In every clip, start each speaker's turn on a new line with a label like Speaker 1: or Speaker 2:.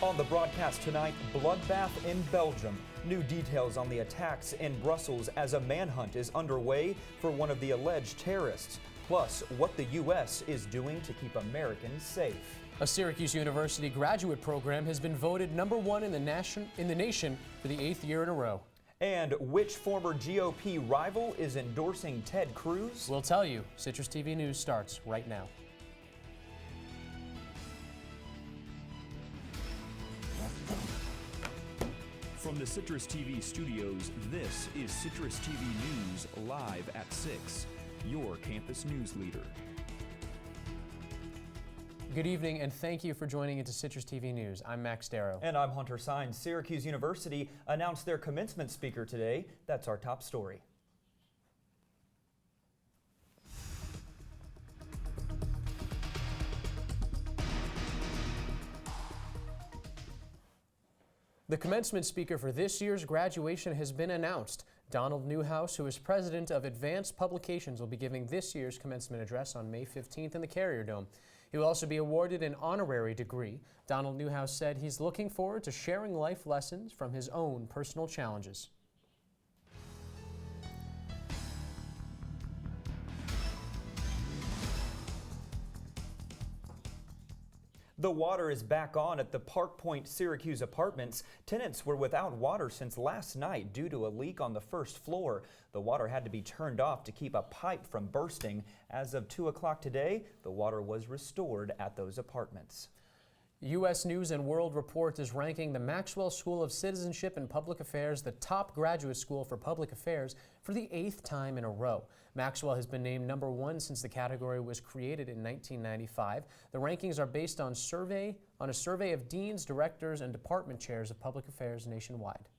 Speaker 1: On the broadcast tonight, bloodbath in Belgium. New details on the attacks in Brussels as a manhunt is underway for one of the alleged terrorists. Plus, what the U.S. is doing to keep Americans safe.
Speaker 2: A Syracuse University graduate program has been voted #1 in the nation for the 8th year in a row.
Speaker 1: And which former GOP rival is endorsing Ted Cruz?
Speaker 2: We'll tell you. Citrus TV News starts right now.
Speaker 3: From the Citrus TV studios, this is Citrus TV News live at 6, your campus news leader.
Speaker 2: Good evening and thank you for joining into Citrus TV News. I'm Max Darrow.
Speaker 1: And I'm Hunter Sines. Syracuse University announced their commencement speaker today. That's our top story.
Speaker 2: The commencement speaker for this year's graduation has been announced. Donald Newhouse, who is president of Advanced Publications, will be giving this year's commencement address on May 15th in the Carrier Dome. He will also be awarded an honorary degree. Donald Newhouse said he's looking forward to sharing life lessons from his own personal challenges.
Speaker 1: The water is back on at the Park Point Syracuse apartments. Tenants were without water since last night due to a leak on the first floor. The water had to be turned off to keep a pipe from bursting. As of 2 o'clock today, the water was restored at those apartments.
Speaker 2: U.S. News & World Report is ranking the Maxwell School of Citizenship and Public Affairs the top graduate school for public affairs for the 8th time in a row. Maxwell has been named #1 since the category was created in 1995. The rankings are based on a survey of deans, directors, and department chairs of public affairs nationwide.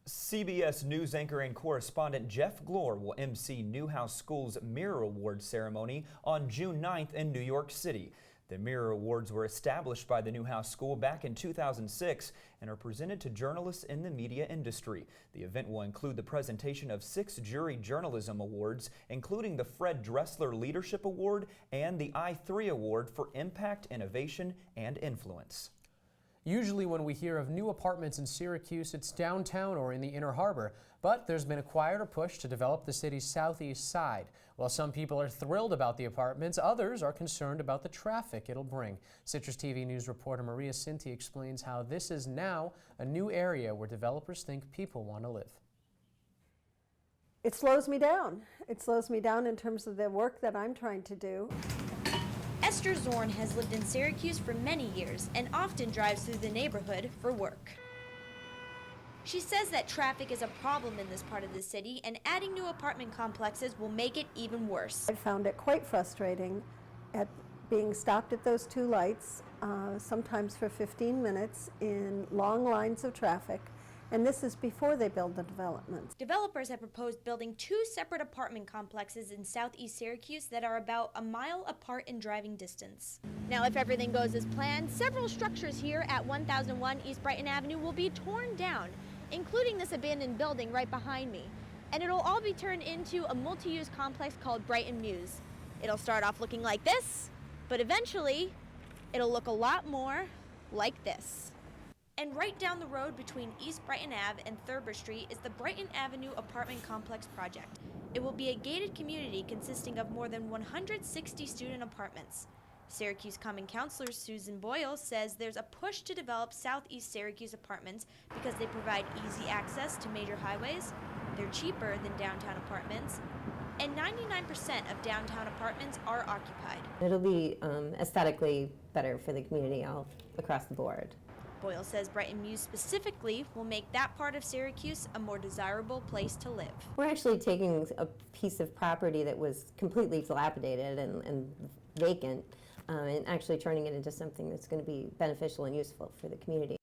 Speaker 1: CBS News anchor and correspondent Jeff Glor will MC Newhouse School's Mirror Awards ceremony on June 9th in New York City. The Mirror Awards were established by the Newhouse School back in 2006 and are presented to journalists in the media industry. The event will include the presentation of 6 jury journalism awards, including the Fred Dressler Leadership Award and the I3 Award for Impact, Innovation, and Influence.
Speaker 2: Usually when we hear of new apartments in Syracuse, it's downtown or in the Inner Harbor, but there's been a quieter push to develop the city's southeast side. While some people are thrilled about the apartments, others are concerned about the traffic it'll bring. Citrus TV News reporter Maria Cinti explains how this is now a new area where developers think people want to live.
Speaker 4: It slows me down. It slows me down in terms of the work that I'm trying to do.
Speaker 5: Esther Zorn has lived in Syracuse for many years and often drives through the neighborhood for work. She says that traffic is a problem in this part of the city and adding new apartment complexes will make it even worse.
Speaker 4: I found it quite frustrating at being stopped at those 2 lights, sometimes for 15 minutes in long lines of traffic. And this is before they build the developments.
Speaker 5: Developers have proposed building 2 separate apartment complexes in southeast Syracuse that are about a mile apart in driving distance. Now, if everything goes as planned, several structures here at 1001 East Brighton Avenue will be torn down, including this abandoned building right behind me. And it'll all be turned into a multi-use complex called Brighton Muse. It'll start off looking like this, but eventually it'll look a lot more like this. And right down the road between East Brighton Ave and Thurber Street is the Brighton Avenue Apartment Complex project. It will be a gated community consisting of more than 160 student apartments. Syracuse Common Councilor Susan Boyle says there's a push to develop Southeast Syracuse apartments because they provide easy access to major highways, they're cheaper than downtown apartments, and 99% of downtown apartments are occupied.
Speaker 6: It'll be aesthetically better for the community all across the board.
Speaker 5: Boyle says Brighton Muse specifically will make that part of Syracuse a more desirable place to live.
Speaker 6: We're actually taking a piece of property that was completely dilapidated and vacant and actually turning it into something that's going to be beneficial and useful for the community.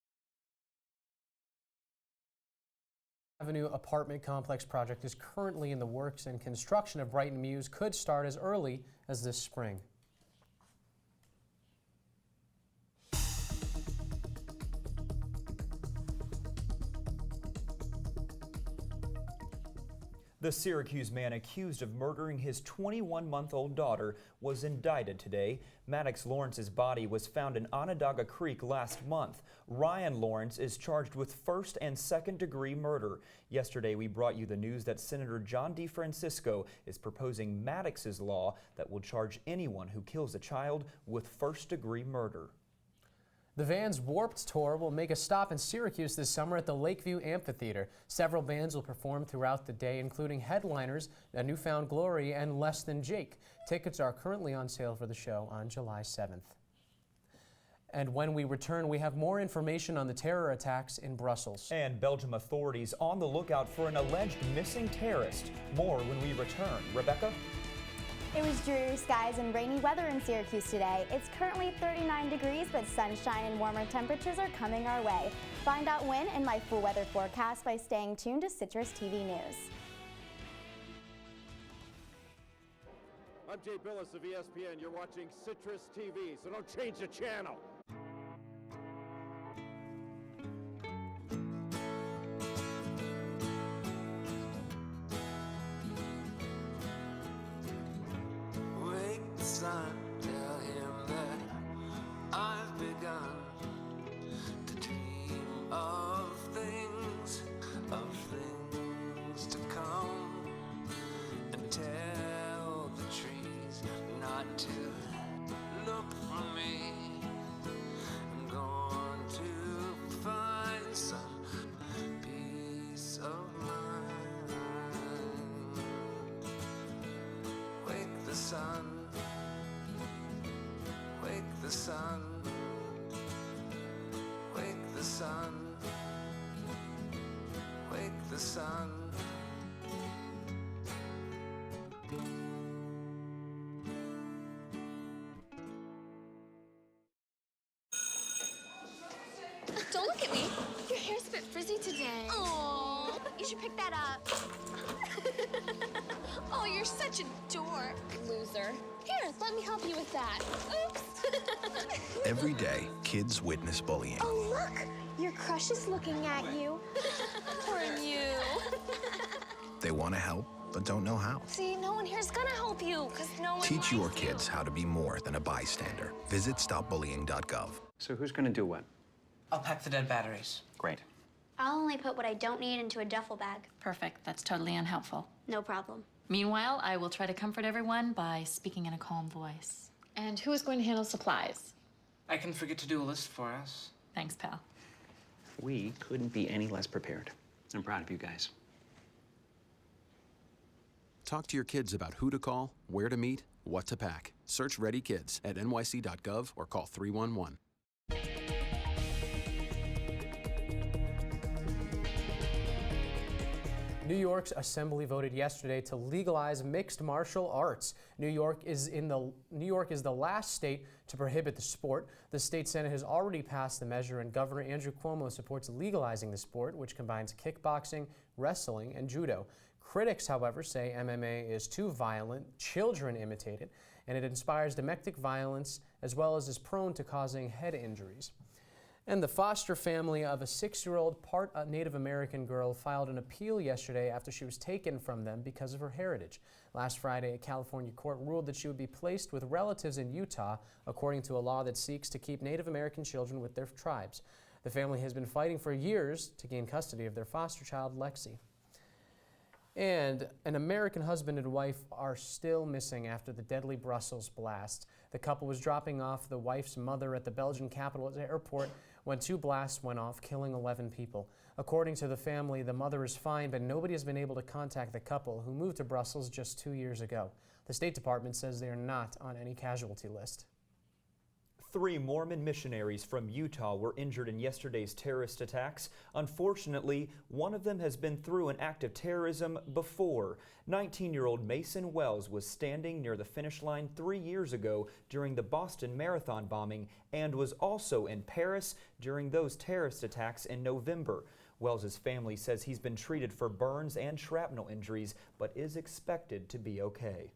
Speaker 2: Avenue apartment complex project is currently in the works, and construction of Brighton Muse could start as early as this spring.
Speaker 1: The Syracuse man accused of murdering his 21-month-old daughter was indicted today. Maddox Lawrence's body was found in Onondaga Creek last month. Ryan Lawrence is charged with first and second-degree murder. Yesterday, we brought you the news that Senator John DeFrancisco is proposing Maddox's law that will charge anyone who kills a child with first-degree murder.
Speaker 2: The Vans Warped Tour will make a stop in Syracuse this summer at the Lakeview Amphitheater. Several bands will perform throughout the day, including headliners A Newfound Glory and Less Than Jake. Tickets are currently on sale for the show on July 7th. And when we return, we have more information on the terror attacks in Brussels.
Speaker 1: And Belgium authorities on the lookout for an alleged missing terrorist. More when we return. Rebecca?
Speaker 7: It was dreary skies and rainy weather in Syracuse today. It's currently 39 degrees, but sunshine and warmer temperatures are coming our way. Find out when in my full weather forecast by staying tuned to Citrus TV News.
Speaker 8: I'm Jay Billis of ESPN. You're watching Citrus TV, so don't change the channel.
Speaker 9: Tell him that I've begun to dream of things to come, and tell the trees not to look for me. I'm going to find some peace of mind. Wake the sun. Wake the sun, wake the sun, wake the sun.
Speaker 10: Don't look at me. Your hair's a bit frizzy today. Oh, you should pick that up. Oh, you're such a dork. Loser. Here, let me help you with that. Oops.
Speaker 11: Every day, kids witness bullying.
Speaker 10: Oh, look! Your crush is looking at you. Poor you.
Speaker 11: They want to help, but don't know how.
Speaker 10: See, no one here's gonna help you, because no one
Speaker 11: Teach your
Speaker 10: likes you.
Speaker 11: kids how to be more than a bystander. Visit stopbullying.gov.
Speaker 12: So who's gonna do what?
Speaker 13: I'll pack the dead batteries.
Speaker 12: Great.
Speaker 10: I'll only put what I don't need into a duffel bag.
Speaker 14: Perfect. That's totally unhelpful.
Speaker 10: No problem.
Speaker 14: Meanwhile, I will try to comfort everyone by speaking in a calm voice. And who is going to handle supplies?
Speaker 13: I can forget to do a list for us.
Speaker 14: Thanks, pal.
Speaker 12: We couldn't be any less prepared. I'm proud of you guys.
Speaker 15: Talk to your kids about who to call, where to meet, what to pack. Search Ready Kids at nyc.gov or call 311.
Speaker 2: New York's assembly voted yesterday to legalize mixed martial arts. New York is the last state to prohibit the sport. The state Senate has already passed the measure, and Governor Andrew Cuomo supports legalizing the sport, which combines kickboxing, wrestling, and judo. Critics, however, say MMA is too violent, children imitate it, and it inspires domestic violence as well as is prone to causing head injuries. And the foster family of a 6-year-old part Native American girl filed an appeal yesterday after she was taken from them because of her heritage. Last Friday, a California court ruled that she would be placed with relatives in Utah, according to a law that seeks to keep Native American children with their tribes. The family has been fighting for years to gain custody of their foster child, Lexi. And an American husband and wife are still missing after the deadly Brussels blast. The couple was dropping off the wife's mother at the Belgian capital airport when 2 blasts went off, killing 11 people. According to the family, the mother is fine, but nobody has been able to contact the couple, who moved to Brussels just 2 years ago. The State Department says they are not on any casualty list.
Speaker 1: 3 Mormon missionaries from Utah were injured in yesterday's terrorist attacks. Unfortunately, one of them has been through an act of terrorism before. 19-year-old Mason Wells was standing near the finish line 3 years ago during the Boston Marathon bombing and was also in Paris during those terrorist attacks in November. Wells's family says he's been treated for burns and shrapnel injuries, but is expected to be okay.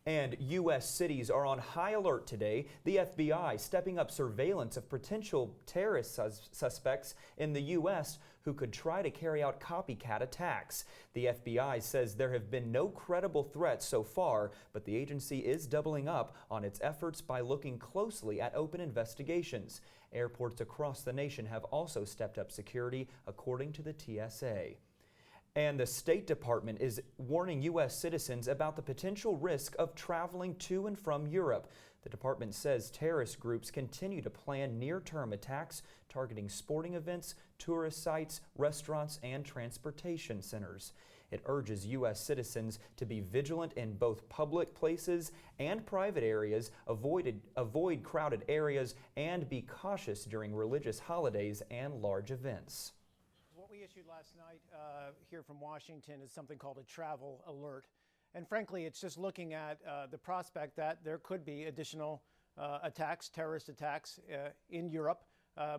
Speaker 1: And U.S. cities are on high alert today. The FBI stepping up surveillance of potential terrorist suspects in the U.S. who could try to carry out copycat attacks. The FBI says there have been no credible threats so far, but the agency is doubling up on its efforts by looking closely at open investigations. Airports across the nation have also stepped up security, according to the TSA. And the State Department is warning U.S. citizens about the potential risk of traveling to and from Europe. The department says terrorist groups continue to plan near-term attacks targeting sporting events, tourist sites, restaurants, and transportation centers. It urges U.S. citizens to be vigilant in both public places and private areas, avoid crowded areas, and be cautious during religious holidays and large events.
Speaker 16: What we issued last night here from Washington is something called a travel alert. And frankly, it's just looking at the prospect that there could be additional attacks, terrorist attacks in Europe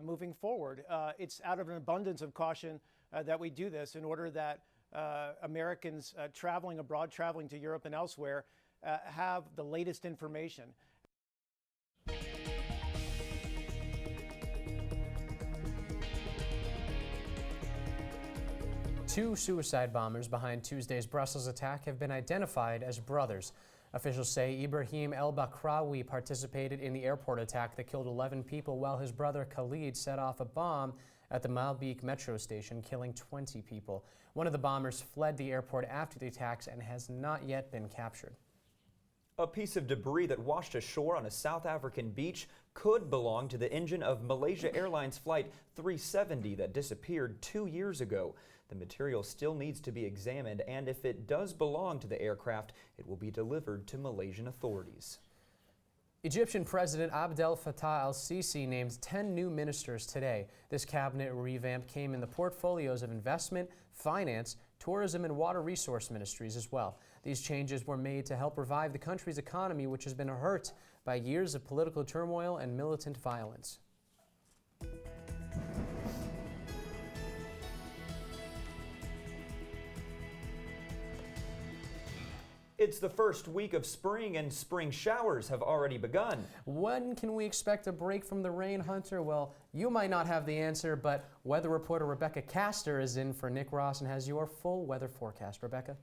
Speaker 16: moving forward. It's out of an abundance of caution that we do this in order that Americans traveling abroad, traveling to Europe and elsewhere, have the latest information.
Speaker 2: Two suicide bombers behind Tuesday's Brussels attack have been identified as brothers. Officials say Ibrahim El-Bakraoui participated in the airport attack that killed 11 people, while his brother Khalid set off a bomb at the Malbik metro station, killing 20 people. One of the bombers fled the airport after the attacks and has not yet been captured.
Speaker 1: A piece of debris that washed ashore on a South African beach could belong to the engine of Malaysia Airlines Flight 370 that disappeared 2 years ago. The material still needs to be examined, and if it does belong to the aircraft, it will be delivered to Malaysian authorities.
Speaker 2: Egyptian President Abdel Fattah al-Sisi named 10 new ministers today. This cabinet revamp came in the portfolios of investment, finance, tourism, and water resource ministries as well. These changes were made to help revive the country's economy, which has been hurt by years of political turmoil and militant violence.
Speaker 1: It's the first week of spring, and spring showers have already begun.
Speaker 2: When can we expect a break from the rain, Hunter? Well, you might not have the answer, but weather reporter Rebecca Castor is in for Nick Ross and has your full weather forecast. Rebecca?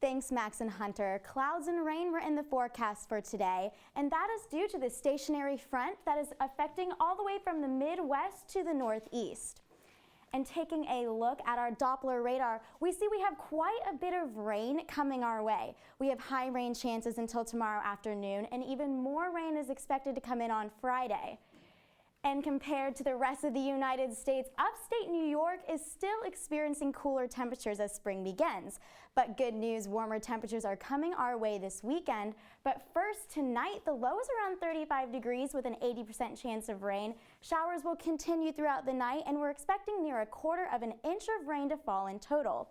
Speaker 7: Thanks, Max and Hunter. Clouds and rain were in the forecast for today, and that is due to the stationary front that is affecting all the way from the Midwest to the Northeast. And taking a look at our Doppler radar, we see we have quite a bit of rain coming our way. We have high rain chances until tomorrow afternoon, and even more rain is expected to come in on Friday. And compared to the rest of the United States, upstate New York is still experiencing cooler temperatures as spring begins. But good news, warmer temperatures are coming our way this weekend. But first, tonight, the low is around 35 degrees with an 80% chance of rain. Showers will continue throughout the night, and we're expecting near a quarter of an inch of rain to fall in total.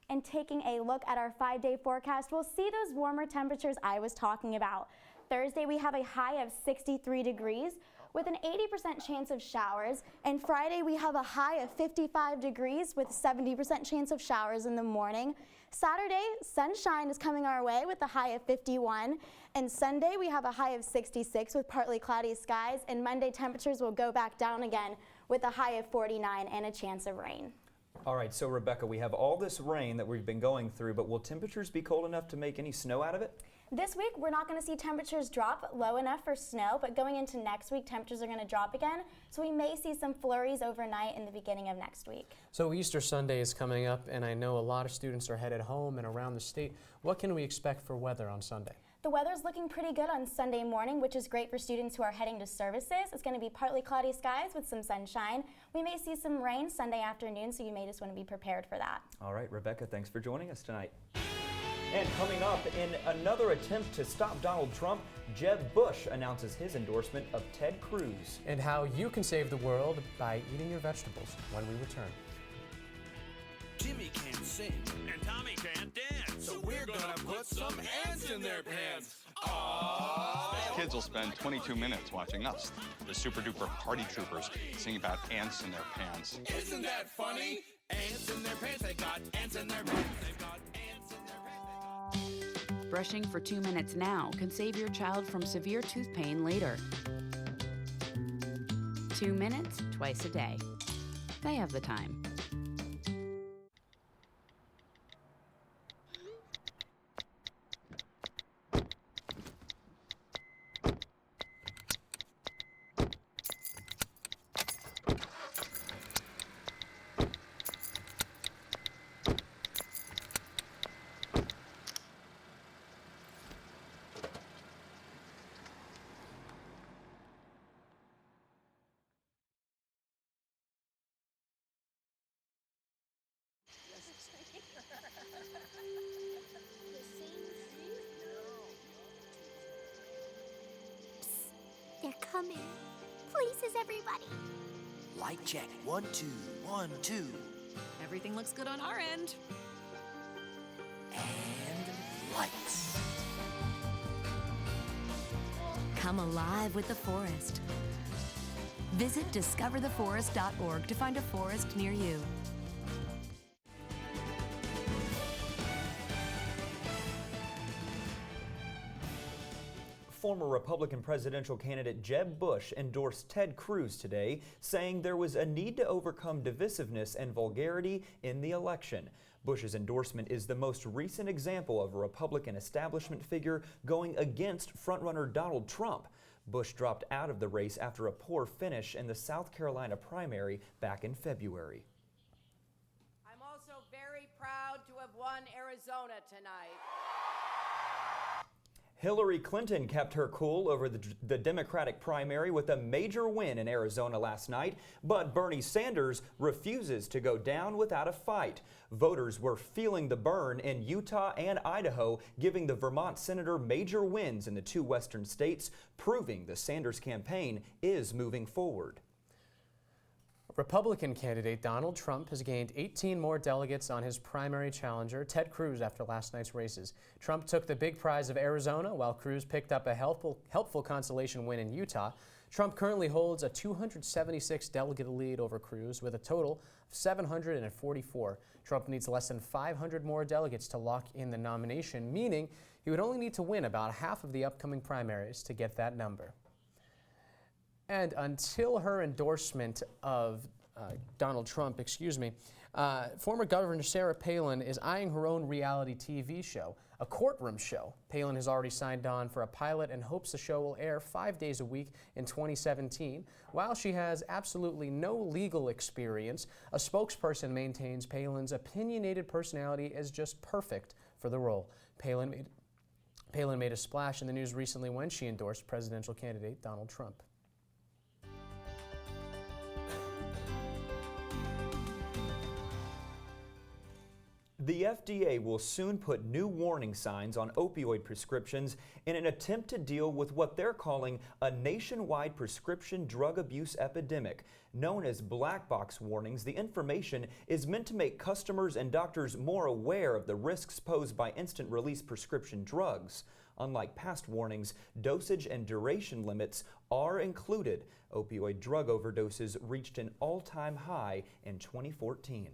Speaker 7: And taking a look at our 5-day forecast, we'll see those warmer temperatures I was talking about. Thursday, we have a high of 63 degrees. With an 80% chance of showers, and Friday we have a high of 55 degrees with 70% chance of showers in the morning. Saturday, sunshine is coming our way with a high of 51, and Sunday we have a high of 66 with partly cloudy skies, and Monday temperatures will go back down again with a high of 49 and a chance of rain.
Speaker 1: All right, so Rebecca, we have all this rain that we've been going through, but will temperatures be cold enough to make any snow out of it?
Speaker 7: This week, we're not going to see temperatures drop low enough for snow, but going into next week, temperatures are going to drop again. So we may see some flurries overnight in the beginning of next week.
Speaker 2: So Easter Sunday is coming up, and I know a lot of students are headed home and around the state. What can we expect for weather on Sunday?
Speaker 7: The weather's looking pretty good on Sunday morning, which is great for students who are heading to services. It's going to be partly cloudy skies with some sunshine. We may see some rain Sunday afternoon, so you may just want to be prepared for that.
Speaker 1: All right, Rebecca, thanks for joining us tonight. And coming up, in another attempt to stop Donald Trump, Jeb Bush announces his endorsement of Ted Cruz.
Speaker 2: And how you can save the world by eating your vegetables when we return.
Speaker 17: Jimmy can't sing, and Tommy can't dance, so we're gonna put some ants in their pants. Aww.
Speaker 18: Kids will spend 22 minutes watching us, the super duper party troopers, sing about ants in their pants.
Speaker 17: Isn't that funny? Ants in their pants, they got ants in their pants, they've got ants in their pants.
Speaker 19: Brushing for 2 minutes now can save your child from severe tooth pain later. 2 minutes, twice a day. They have the time.
Speaker 20: They're coming. Places, everybody.
Speaker 21: Light check. 1, 2, 1, 2.
Speaker 22: Everything looks good on our end.
Speaker 21: And lights.
Speaker 23: Come alive with the forest. Visit discovertheforest.org to find a forest near you.
Speaker 1: Former Republican presidential candidate Jeb Bush endorsed Ted Cruz today, saying there was a need to overcome divisiveness and vulgarity in the election. Bush's endorsement is the most recent example of a Republican establishment figure going against frontrunner Donald Trump. Bush dropped out of the race after a poor finish in the South Carolina primary back in February.
Speaker 24: I'm also very proud to have won Arizona tonight.
Speaker 1: Hillary Clinton kept her cool over the Democratic primary with a major win in Arizona last night, but Bernie Sanders refuses to go down without a fight. Voters were feeling the burn in Utah and Idaho, giving the Vermont senator major wins in the two western states, proving the Sanders campaign is moving forward.
Speaker 2: Republican candidate Donald Trump has gained 18 more delegates on his primary challenger, Ted Cruz, after last night's races. Trump took the big prize of Arizona, while Cruz picked up a helpful consolation win in Utah. Trump currently holds a 276 delegate lead over Cruz with a total of 744. Trump needs less than 500 more delegates to lock in the nomination, meaning he would only need to win about half of the upcoming primaries to get that number. And until her endorsement of Donald Trump, former Governor Sarah Palin is eyeing her own reality TV show, a courtroom show. Palin has already signed on for a pilot and hopes the show will air 5 days a week in 2017. While she has absolutely no legal experience, a spokesperson maintains Palin's opinionated personality is just perfect for the role. Palin made a splash in the news recently when she endorsed presidential candidate Donald Trump.
Speaker 1: The FDA will soon put new warning signs on opioid prescriptions in an attempt to deal with what they're calling a nationwide prescription drug abuse epidemic. Known as black box warnings, the information is meant to make customers and doctors more aware of the risks posed by instant release prescription drugs. Unlike past warnings, dosage and duration limits are included. Opioid drug overdoses reached an all-time high in 2014.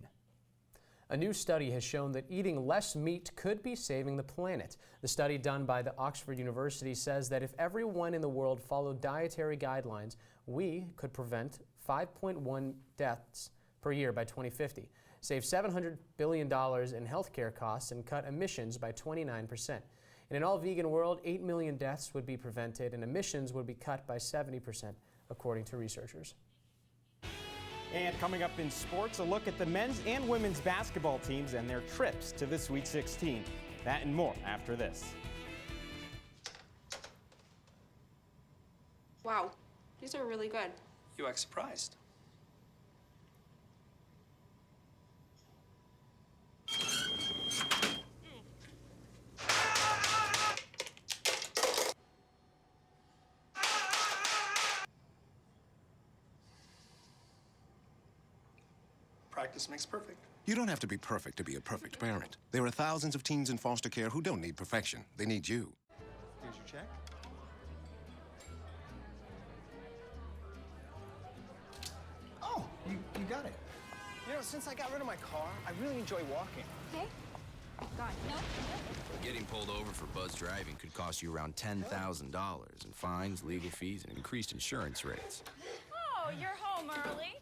Speaker 2: A new study has shown that eating less meat could be saving the planet. The study done by the Oxford University says that if everyone in the world followed dietary guidelines, we could prevent 5.1 deaths per year by 2050, save $700 billion in healthcare costs, and cut emissions by 29%. In an all-vegan world, 8 million deaths would be prevented and emissions would be cut by 70%, according to researchers.
Speaker 25: And coming up in sports, a look at the men's and women's basketball teams and their trips to the Sweet 16. That and more after this.
Speaker 26: Wow, these are really good.
Speaker 12: You act surprised. Practice makes perfect.
Speaker 11: You don't have to be perfect to be a perfect parent. There are thousands of teens in foster care who don't need perfection. They need you.
Speaker 12: Here's your check.
Speaker 27: Oh, you got it. You know, since I got rid of my car, I really enjoy walking.
Speaker 10: Okay. God, no.
Speaker 3: Getting pulled over for buzz driving could cost you around $10,000 in fines, legal fees, and increased insurance rates.
Speaker 10: Oh, you're home early.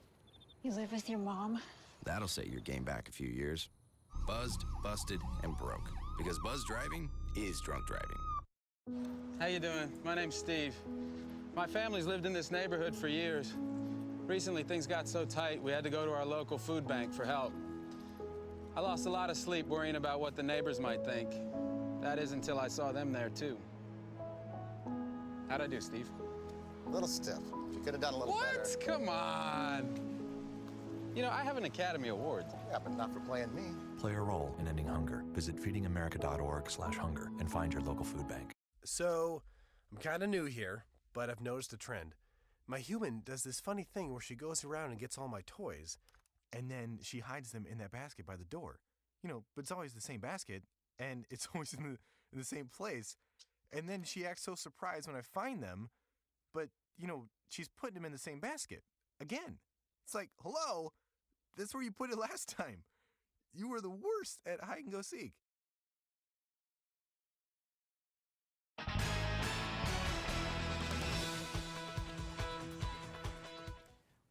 Speaker 4: You live with your mom?
Speaker 3: That'll set your game back a few years. Buzzed, busted, and broke. Because buzz driving is drunk driving.
Speaker 5: How you doing? My name's Steve. My family's lived in this neighborhood for years. Recently, things got so tight, we had to go to our local food bank for help. I lost a lot of sleep worrying about what the neighbors might think. That is until I saw them there, too. How'd I do, Steve?
Speaker 6: A little stiff. You could have done a little better.
Speaker 5: What? Come on. You know, I have an Academy Award.
Speaker 6: Yeah, but not for playing me.
Speaker 8: Play a role in ending hunger. Visit feedingamerica.org/hunger and find your local food bank.
Speaker 9: So, I'm kind of new here, but I've noticed a trend. My human does this funny thing where she goes around and gets all my toys, and then she hides them in that basket by the door. You know, but it's always the same basket, and it's always in the same place. And then she acts so surprised when I find them, but, you know, she's putting them in the same basket. Again. It's like, hello, that's where you put it last time. You were the worst at hide and go seek.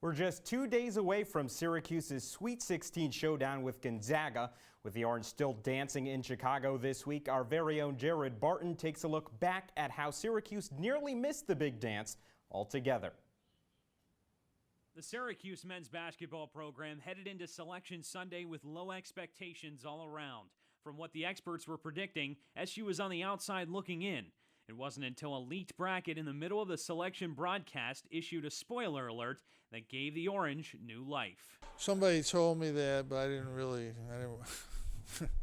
Speaker 25: We're just 2 days away from Syracuse's Sweet 16 showdown with Gonzaga. With the Orange still dancing in Chicago this week, our very own Jared Barton takes a look back at how Syracuse nearly missed the big dance altogether.
Speaker 13: The Syracuse men's basketball program headed into Selection Sunday with low expectations all around. From what the experts were predicting, SU was on the outside looking in. It wasn't until a leaked bracket in the middle of the selection broadcast issued a spoiler alert that gave the Orange new life.
Speaker 28: Somebody told me that, but I didn't I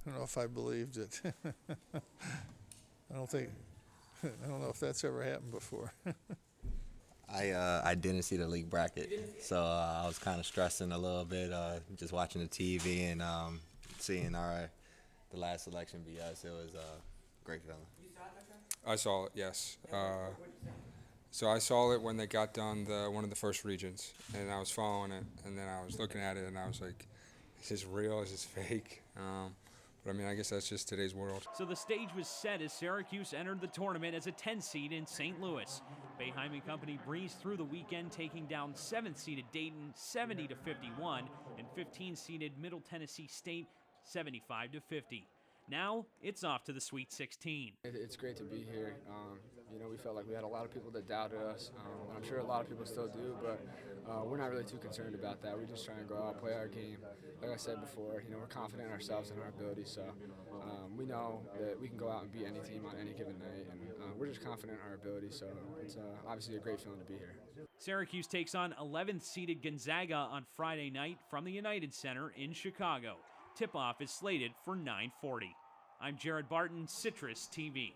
Speaker 28: don't know if I believed it. I don't know if that's ever happened before.
Speaker 29: I didn't see the league bracket, so I was kind of stressing a little bit, just watching the TV and seeing the last selection be us. It was a great feeling.
Speaker 30: I saw it, yes. So I saw it when they got done one of the first regions, and I was following it, and then I was looking at it, and I was like, is this real? Is this fake? But I mean, I guess that's just today's world.
Speaker 13: So the stage was set as Syracuse entered the tournament as a 10 seed in St. Louis. Boeheim and company breezed through the weekend, taking down 7th-seeded Dayton 70-51 and 15-seeded Middle Tennessee State 75-50. Now it's off to the Sweet 16.
Speaker 31: It's great to be here. You know, we felt like we had a lot of people that doubted us. I'm sure a lot of people still do, but we're not really too concerned about that. We just try and go out, play our game. Like I said before, you know, we're confident in ourselves and our ability, so we know that we can go out and beat any team on any given night, and we're just confident in our ability, so it's obviously a great feeling to be here.
Speaker 13: Syracuse takes on 11th-seeded Gonzaga on Friday night from the United Center in Chicago. Tip-off is slated for 9:40. I'm Jared Barton, Citrus TV.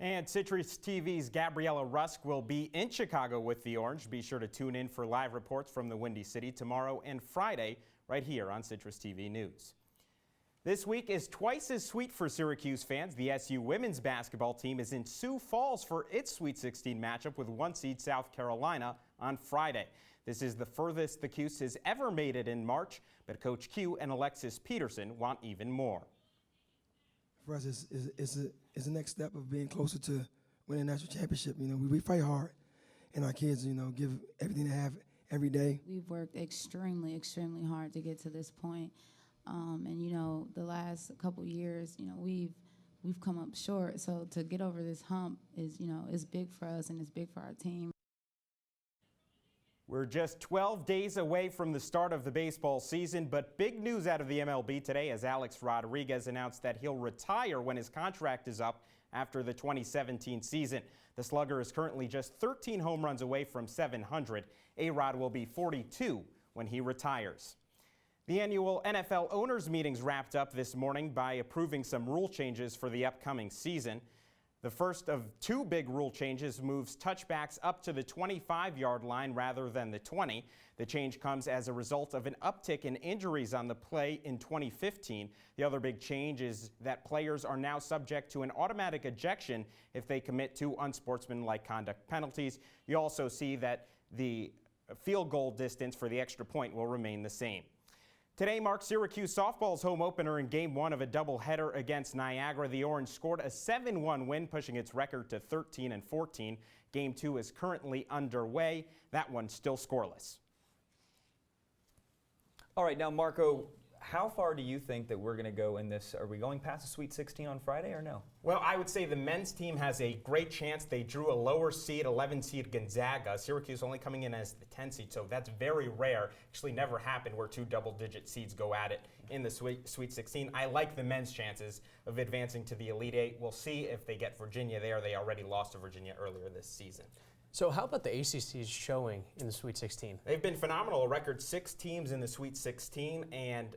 Speaker 25: And Citrus TV's Gabriella Rusk will be in Chicago with the Orange. Be sure to tune in for live reports from the Windy City tomorrow and Friday right here on Citrus TV News. This week is twice as sweet for Syracuse fans. The SU women's basketball team is in Sioux Falls for its Sweet 16 matchup with 1-seed South Carolina on Friday. This is the furthest the Cuse has ever made it in March, but Coach Q and Alexis Peterson want even more.
Speaker 32: For us, it's the next step of being closer to winning a national championship. You know, we fight hard, and our kids, you know, give everything they have every day.
Speaker 33: We've worked extremely, extremely hard to get to this point. And, you know, the last couple years, you know, we've come up short. So to get over this hump is, you know, is big for us and it's big for our team.
Speaker 25: We're just 12 days away from the start of the baseball season, but big news out of the MLB today as Alex Rodriguez announced that he'll retire when his contract is up after the 2017 season. The slugger is currently just 13 home runs away from 700. A-Rod will be 42 when he retires. The annual NFL owners meetings wrapped up this morning by approving some rule changes for the upcoming season. The first of two big rule changes moves touchbacks up to the 25-yard line rather than the 20. The change comes as a result of an uptick in injuries on the play in 2015. The other big change is that players are now subject to an automatic ejection if they commit to unsportsmanlike conduct penalties. You also see that the field goal distance for the extra point will remain the same. Today marks Syracuse softball's home opener in Game 1 of a doubleheader against Niagara. The Orange scored a 7-1 win, pushing its record to 13-14. Game 2 is currently underway. That one still scoreless.
Speaker 1: All right, now Marco, how far do you think that we're going to go in this? Are we going past the Sweet 16 on Friday or no?
Speaker 25: Well, I would say the men's team has a great chance. They drew a lower seed, 11 seed Gonzaga. Syracuse only coming in as the 10 seed, so that's very rare. Actually never happened where two double-digit seeds go at it in the Sweet 16. I like the men's chances of advancing to the Elite Eight. We'll see if they get Virginia there. They already lost to Virginia earlier this season.
Speaker 2: So how about the ACC's showing in the Sweet 16?
Speaker 25: They've been phenomenal. A record 6 teams in the Sweet 16, and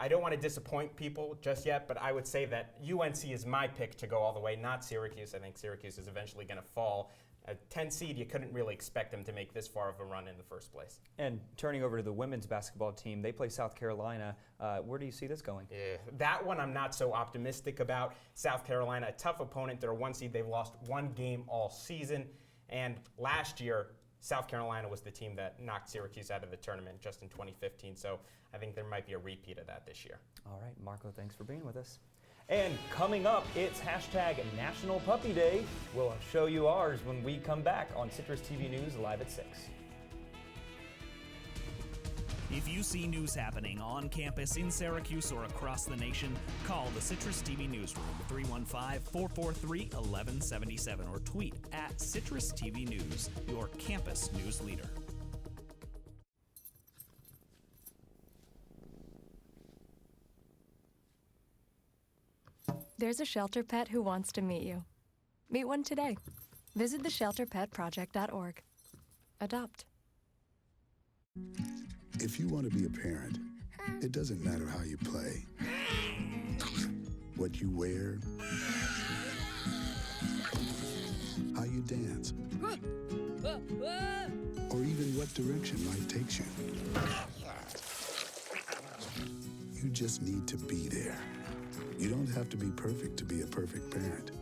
Speaker 25: I don't want to disappoint people just yet, but I would say that UNC is my pick to go all the way, not Syracuse. I think Syracuse is eventually going to fall. A 10 seed, you couldn't really expect them to make this far of a run in the first place.
Speaker 1: And turning over to the women's basketball team, they play South Carolina. Where do you see this going?
Speaker 25: Yeah, that one I'm not so optimistic about. South Carolina, a tough opponent. They're a 1 seed. They've lost 1 game all season. And last year, South Carolina was the team that knocked Syracuse out of the tournament just in 2015, so I think there might be a repeat of that this year.
Speaker 1: All right, Marco, thanks for being with us. And coming up, it's hashtag National Puppy Day. We'll show you ours when we come back on Citrus TV News live at 6.
Speaker 7: If you see news happening on campus in Syracuse or across the nation, call the Citrus TV Newsroom 315-443-1177 or tweet at Citrus TV News, your campus news leader.
Speaker 14: There's a shelter pet who wants to meet you. Meet one today. Visit theshelterpetproject.org. Adopt.
Speaker 15: If you want to be a parent, it doesn't matter how you play, what you wear, how you dance, or even what direction life takes you. You just need to be there. You don't have to be perfect to be a perfect parent.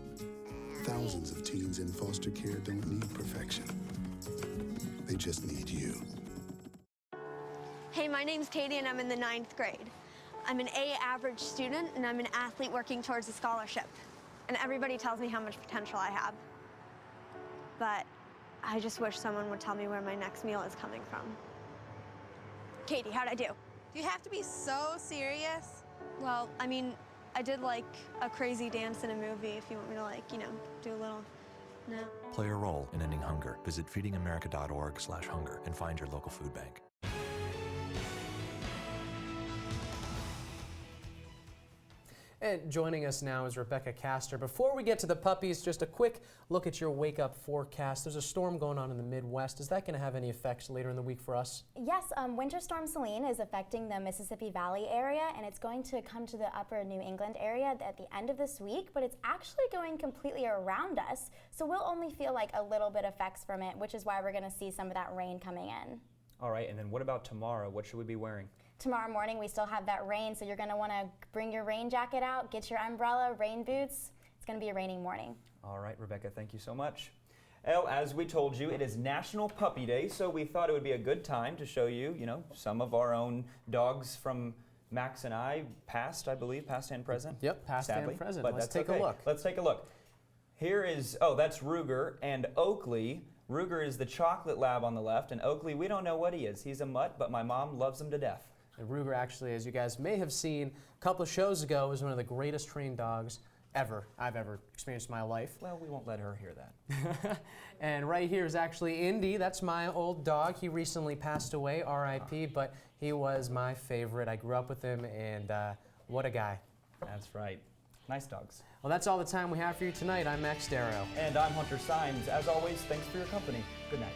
Speaker 15: Thousands of teens in foster care don't need perfection. They just need you.
Speaker 10: Hey, my name's Katie and I'm in the 9th grade. I'm an A average student and I'm an athlete working towards a scholarship. And everybody tells me how much potential I have. But I just wish someone would tell me where my next meal is coming from. Katie, how'd I do?
Speaker 16: Do you have to be so serious?
Speaker 10: Well, I mean, I did like a crazy dance in a movie if you want me to like, you know, do a little, no.
Speaker 8: Play a role in ending hunger. Visit feedingamerica.org/hunger and find your local food bank.
Speaker 2: And joining us now is Rebecca Castor. Before we get to the puppies, just a quick look at your wake-up forecast. There's a storm going on in the Midwest. Is that going to have any effects later in the week for us?
Speaker 17: Yes, Winter Storm Selene is affecting the Mississippi Valley area, and it's going to come to the upper New England area at the end of this week, but it's actually going completely around us, so we'll only feel like a little bit effects from it, which is why we're going to see some of that rain coming in.
Speaker 1: All right, and then what about tomorrow? What should we be wearing?
Speaker 17: Tomorrow morning we still have that rain, so you're going to want to bring your rain jacket out, get your umbrella, rain boots. It's going to be a raining morning.
Speaker 1: All right, Rebecca, thank you so much. Elle, as we told you, it is National Puppy Day, so we thought it would be a good time to show you, some of our own dogs from Max and I, past, I believe, past and present.
Speaker 2: Yep, past
Speaker 1: sadly,
Speaker 2: and present.
Speaker 1: But
Speaker 2: Let's
Speaker 1: that's
Speaker 2: take
Speaker 1: okay.
Speaker 2: a look.
Speaker 1: Let's take a look. Here is, that's Ruger and Oakley. Ruger is the chocolate lab on the left, and Oakley, we don't know what he is. He's a mutt, but my mom loves him to death.
Speaker 2: And Ruger actually, as you guys may have seen a couple of shows ago, is one of the greatest trained dogs I've ever experienced in my life.
Speaker 1: Well, we won't let her hear that.
Speaker 2: And right here is actually Indy. That's my old dog. He recently passed away, R.I.P., but he was my favorite. I grew up with him, and what a guy.
Speaker 1: That's right. Nice dogs.
Speaker 2: Well, that's all the time we have for you tonight. I'm Max Darrow.
Speaker 1: And I'm Hunter Symes. As always, thanks for your company. Good night.